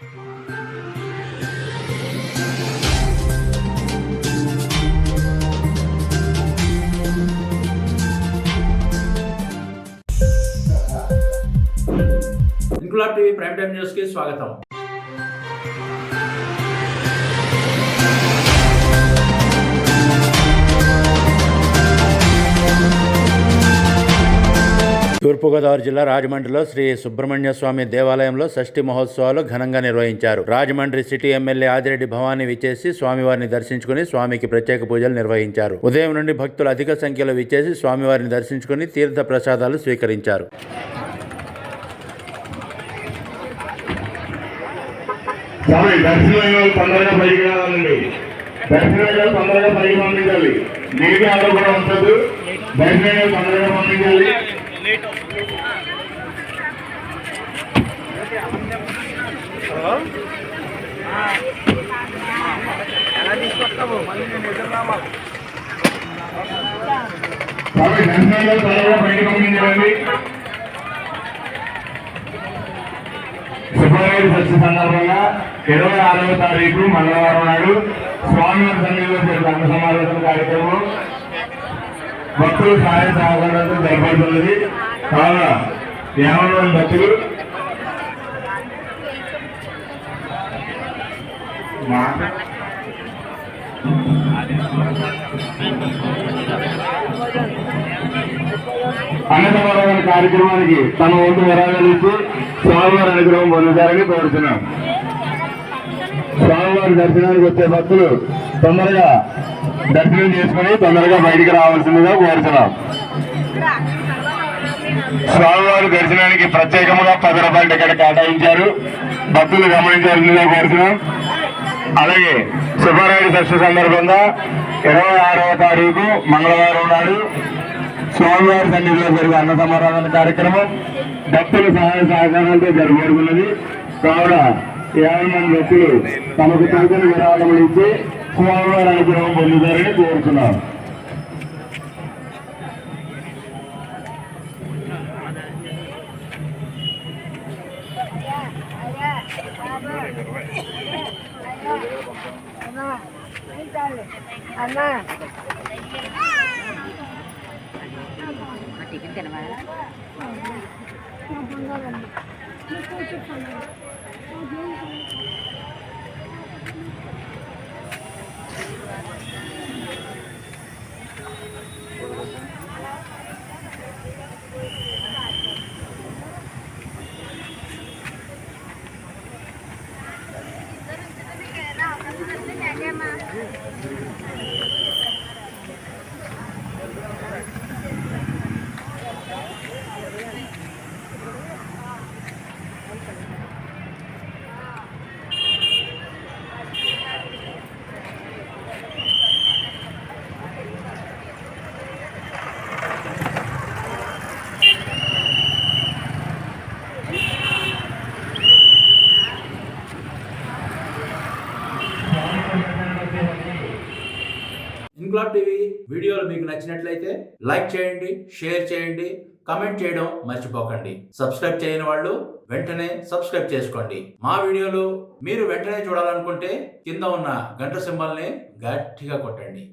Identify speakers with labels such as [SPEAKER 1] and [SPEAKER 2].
[SPEAKER 1] Inquilab TV prime time news కి స్వాగతం. తూర్పుగోదావరి జిల్లా రాజమండ్రిలో శ్రీ సుబ్రహ్మణ్య స్వామి దేవాలయంలో షష్ఠి మహోత్సవాలు ఘనంగా నిర్వహించారు. రాజమండ్రి సిటీ ఎమ్మెల్యే ఆదిరెడ్డి భవానీ విచ్చేసి స్వామివారిని దర్శించుకుని స్వామికి ప్రత్యేక పూజలు నిర్వహించారు. ఉదయం నుండి భక్తులు అధిక సంఖ్యలో విచ్చేసి స్వామివారిని దర్శించుకుని తీర్థ ప్రసాదాలు స్వీకరించారు.
[SPEAKER 2] ఫిబ్రవరి షష్ఠి సందర్భంగా 26వ తారీఖు మంగళవారం నాడు స్వామివారి సన్నిధిలో జరిగిన అన్న సమావేశం కార్యక్రమం భక్తులు సహాయ సహకారాలతో జరపడుతున్నది. కావున 50 మంది భక్తులు అన్నసమారాధన కార్యక్రమానికి తమ వంతు విరాళాలు ఇచ్చి స్వామివారి అనుగ్రహం పొందుతారని కోరుతున్నాం. స్వామివారి దర్శనానికి వచ్చే భక్తులు తొందరగా దర్శనం చేసుకుని తొందరగా బయటికి రావాల్సిందిగా కోరుతున్నాం. స్వామివారి దర్శనానికి ప్రత్యేకంగా 10 రూపాయల టికెట్ కేటాయించారు. భక్తులు గమనించాల్సిందిగా కోరుతున్నాం. అలాగే శుభరాయుడు షష్ఠి సందర్భంగా 26వ తారీఖు మంగళవారం నాడు స్వామివారి సన్నిధిలో జరిగే అన్న సమారాధన కార్యక్రమం భక్తుల సహాయ సహకారాలతో జరగబడుతున్నది. కావున 50 మంది భక్తులు తమకు తగిన విరాళములు ఇచ్చి స్వామివారి అనుగ్రహం పొందుతారని కోరుతున్నాం.
[SPEAKER 1] ఇంక్లాబ్ టీవీ వీడియోలు మీకు నచ్చినట్లయితే లైక్ చేయండి, షేర్ చేయండి, కమెంట్ చేయడం మర్చిపోకండి. సబ్స్క్రైబ్ చేయని వాళ్ళు వెంటనే సబ్స్క్రైబ్ చేసుకోండి. మా వీడియోలు మీరు వెంటనే చూడాలనుకుంటే కింద ఉన్న గంట సింబల్ని గట్టిగా కొట్టండి.